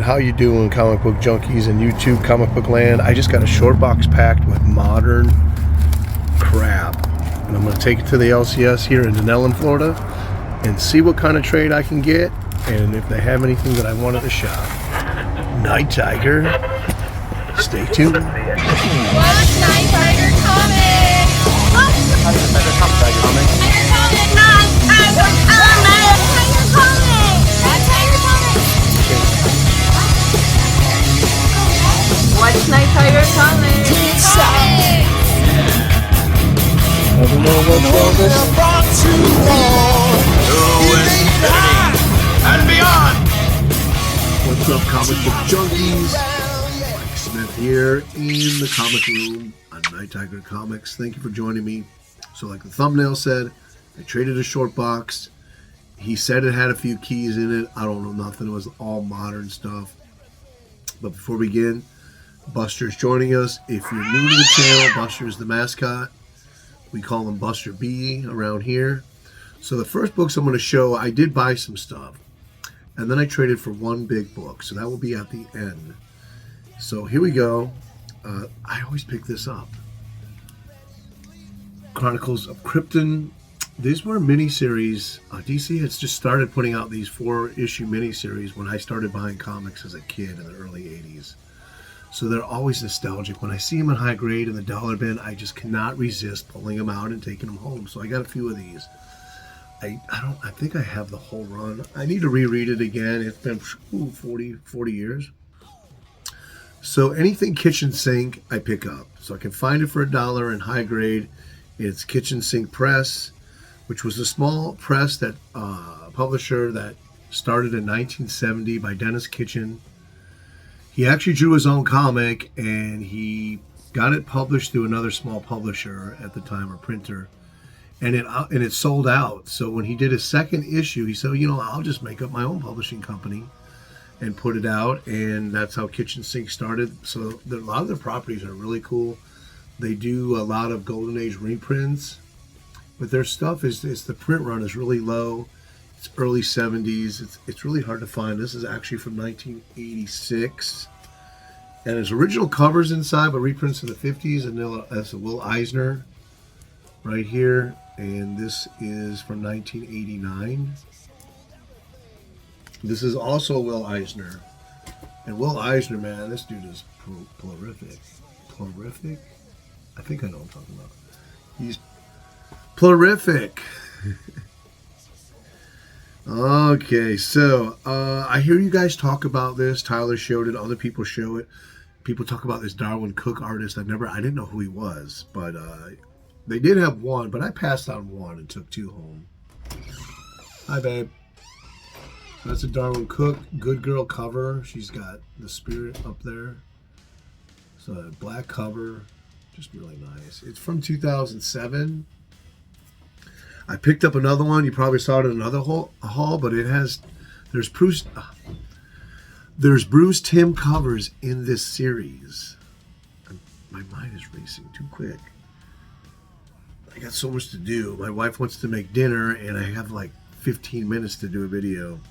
How you doing, comic book junkies and YouTube comic book land? I just got a short box packed with modern crap, and I'm going to take it to the LCS here in Denellen, Florida, and see what kind of trade I can get, and if they have anything that I want at the shop. Night Tiger, stay tuned. Watch Night Tiger Comics! Tiger Comics. Tiger Comics! Night Tiger Comics! Tiger Comics! Night Tiger Comics! Watch Night Tiger Comics! I don't know what's all this. And beyond. What's up, comic book junkies? Mike Smith here in the comic room on Night Tiger Comics. Thank you for joining me. So like the thumbnail said, I traded a short box. He said it had a few keys in it. I don't know nothing. It was all modern stuff. But before we begin, Buster's joining us. If you're new to the channel, Buster is the mascot. We call him Buster B around here. So the first books I'm going to show, I did buy some stuff. And then I traded for one big book. So that will be at the end. So here we go. I always pick this up. Chronicles of Krypton. These were miniseries. DC has just started putting out these 4-issue miniseries when I started buying comics as a kid in the early 80s. So they're always nostalgic. When I see them in high grade in the dollar bin, I just cannot resist pulling them out and taking them home. So I got a few of these. I think I have the whole run. I need to reread it again. It's been 40 years. So anything kitchen sink, I pick up. So I can find it for $1 in high grade. It's Kitchen Sink Press, which was a small press that publisher that started in 1970 by Dennis Kitchen. He actually drew his own comic, and he got it published through another small publisher at the time, or printer, and it sold out. So when he did his second issue, he said, I'll just make up my own publishing company and put it out, and that's how Kitchen Sink started. So a lot of their properties are really cool. They do a lot of Golden Age reprints, but their stuff is the print run is really low. It's early 70s. It's really hard to find. This is actually from 1986. And there's original covers inside, but reprints in the 50s. And that's a Will Eisner right here. And this is from 1989. This is also Will Eisner. And Will Eisner, man, this dude is prolific. Prolific? I think I know what I'm talking about. He's prolific. Okay, so I hear you guys talk about this. Tyler showed it. Other people show it. People talk about this Darwin Cook artist. I didn't know who he was, but they did have one. But I passed on one and took two home. Hi, babe. That's a Darwin Cook Good Girl cover. She's got the spirit up there. So a black cover, just really nice. It's from 2007. I picked up another one. You probably saw it in another haul, but there's Bruce Timm covers in this series. My mind is racing too quick. I got so much to do. My wife wants to make dinner, and I have like 15 minutes to do a video.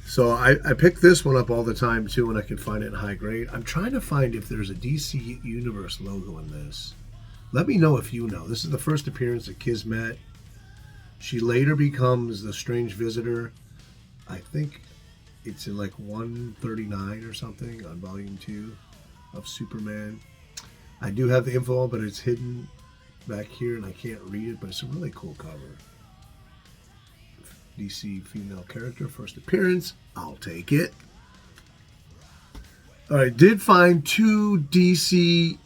So I pick this one up all the time too when I can find it in high grade. I'm trying to find if there's a DC Universe logo in this. Let me know if you know. This is the first appearance of Kismet. She later becomes the Strange Visitor. I think it's in like 139 or something on volume 2 of Superman. I do have the info, but it's hidden back here and I can't read it, but it's a really cool cover. DC female character, first appearance. I'll take it. All right, did find 2 DC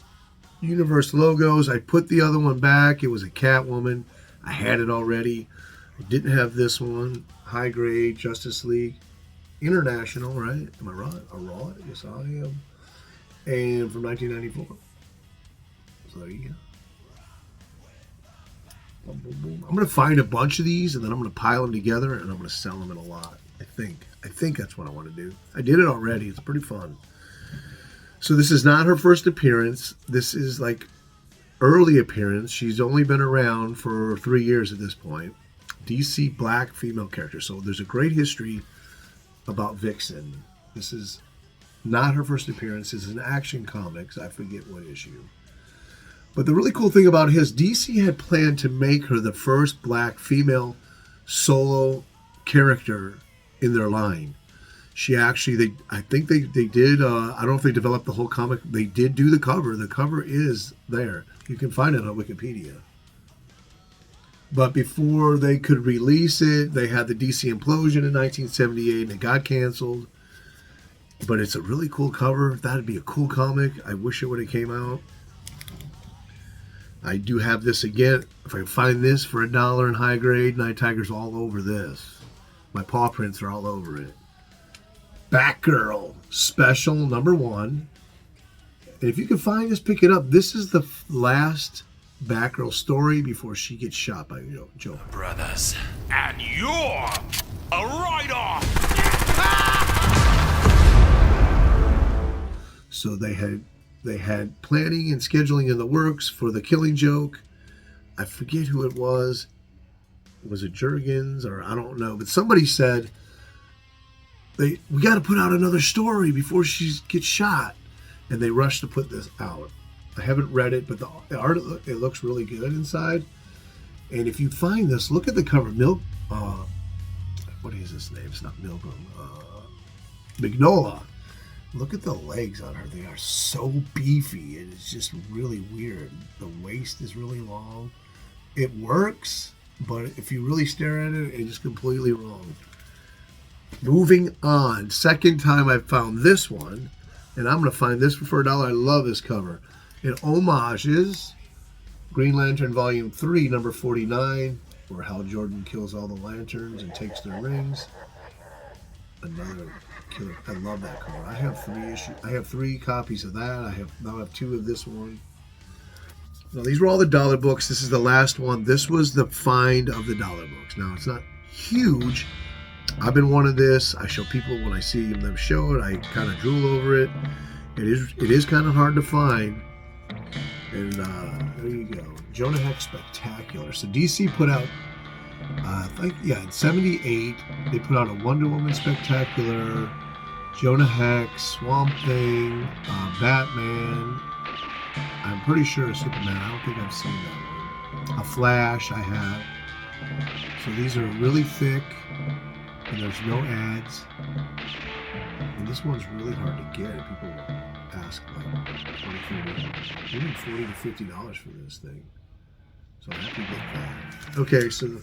Universe logos. I put the other one back. It was a Catwoman. I had it already. I didn't have this one. High grade Justice League International, right? Am I right? Raw? Yes, I am. And from 1994. So there you go. Boom, boom, boom. I'm going to find a bunch of these, and then I'm going to pile them together, and I'm going to sell them in a lot. I think that's what I want to do. I did it already. It's pretty fun. So this is not her first appearance. This is like early appearance. She's only been around for 3 years at this point. DC black female character. So there's a great history about Vixen. This is Not her first appearance. It's an Action Comics. I forget what issue. But the really cool thing about his, DC had planned to make her the first black female solo character in their line. She actually, I think they did, I don't know if they developed the whole comic. They did do the cover. The cover is there. You can find it on Wikipedia. But before they could release it, they had the DC implosion in 1978 and it got canceled. But it's a really cool cover. That'd be a cool comic. I wish it would have came out. I do have this again. If I can find this for $1 in high grade, Night Tiger's all over this. My paw prints are all over it. Batgirl special #1. And if you can find this, pick it up. This is the last Batgirl story before she gets shot by Joker. Brothers. And you're a write-off! So they had planning and scheduling in the works for the Killing Joke. I forget who it was. Was it Jurgens or I don't know, but somebody said we got to put out another story before she gets shot, and they rushed to put this out. I haven't read it, but the art, it looks really good inside. And if you find this, look at the cover. What is his name? It's not Milgram. Mignola. Look at the legs on her. They are so beefy. It is just really weird. The waist is really long. It works, but if you really stare at it, it's just completely wrong. Moving on. Second time I found this one, and I'm going to find this for $1. I love this cover. It homages Green Lantern Volume 3, number 49, where Hal Jordan kills all the lanterns and takes their rings. Another killer. I love that cover. I have 3 issues. I have 3 copies of that. I have 2 of this one. Now these were all the dollar books. This is the last one. This was the find of the dollar books. Now it's not huge. I've been wanting this. I show people when I see them show it. I kind of drool over it. It is kind of hard to find. And there you go. Jonah Hex Spectacular. So DC put out, in 78, they put out a Wonder Woman Spectacular, Jonah Hex, Swamp Thing, Batman. I'm pretty sure Superman. I don't think I've seen that one. A Flash I have. So these are really thick, and there's no ads. And this one's really hard to get. People ask like 20, 30, even $40 to $50 for this thing. So I have to get that. Okay, so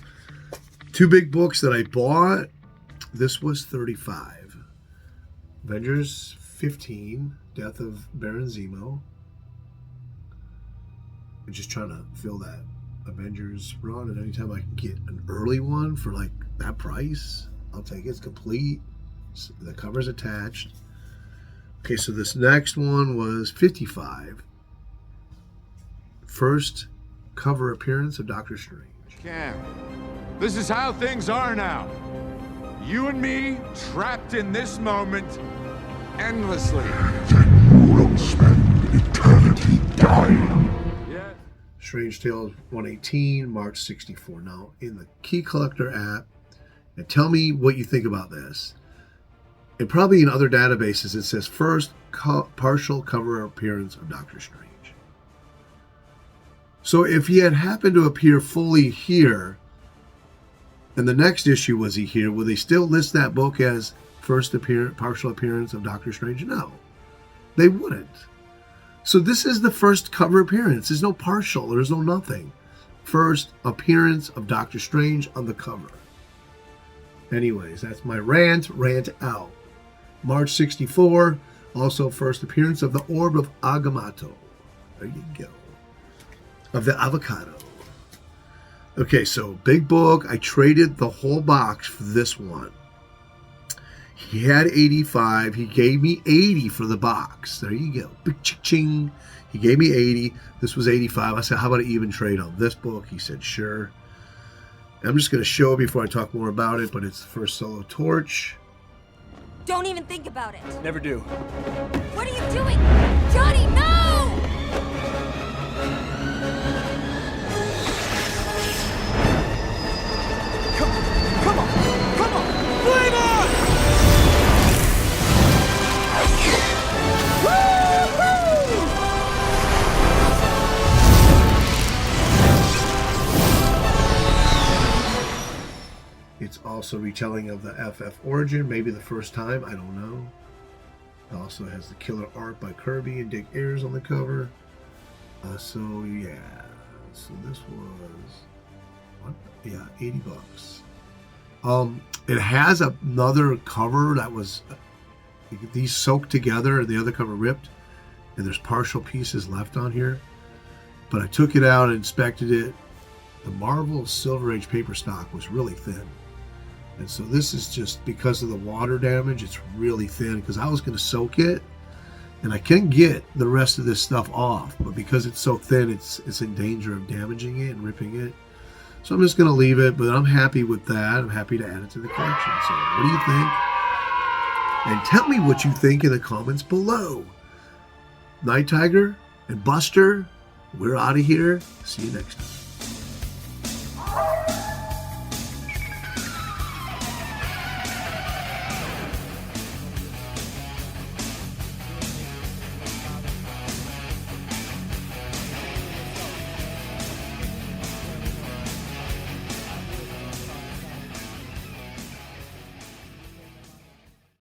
2 big books that I bought. This was $35. Avengers 15, Death of Baron Zemo. I'm just trying to fill that Avengers run, and anytime I can get an early one for like that price, I'll take it. It's complete. The cover's attached. Okay, so this next one was $55. First cover appearance of Doctor Strange. Cam, this is how things are now. You and me trapped in this moment endlessly. Then you will spend eternity dying. Yeah. Strange Tales 118, March 64. Now, in the Key Collector app, and tell me what you think about this. And probably in other databases, it says first partial cover appearance of Doctor Strange. So if he had happened to appear fully here, and the next issue was he here, would they still list that book as first partial appearance of Doctor Strange? No, they wouldn't. So this is the first cover appearance. There's no partial. There's no nothing. First appearance of Doctor Strange on the cover. Anyways, that's my rant out. March 64, also first appearance of the Orb of Agamotto. There you go. Of the avocado. Okay, so big book. I traded the whole box for this one. He had 85. He gave me 80 for the box. There you go. Big ching. He gave me 80. This was 85. I said, how about an even trade on this book? He said, sure. I'm just going to show it before I talk more about it, but it's the first solo Torch. Don't even think about it. Never do. What are you doing? Johnny, no! Come on! Flame on! also retelling of the FF origin, maybe the first time, I don't know. It also has the killer art by Kirby and Dick Ayers on the cover. So yeah, so this was what? Yeah, $80. It has another cover that was these soaked together and the other cover ripped, and there's partial pieces left on here. But I took it out and inspected it. The Marvel Silver Age paper stock was really thin. And so this is just because of the water damage, it's really thin, because I was going to soak it and I can get the rest of this stuff off, but because it's so thin, it's in danger of damaging it and ripping it. So I'm just going to leave it, but I'm happy with that. I'm happy to add it to the collection. So what do you think? And tell me what you think in the comments below. Night Tiger and Buster, we're out of here. See you next time.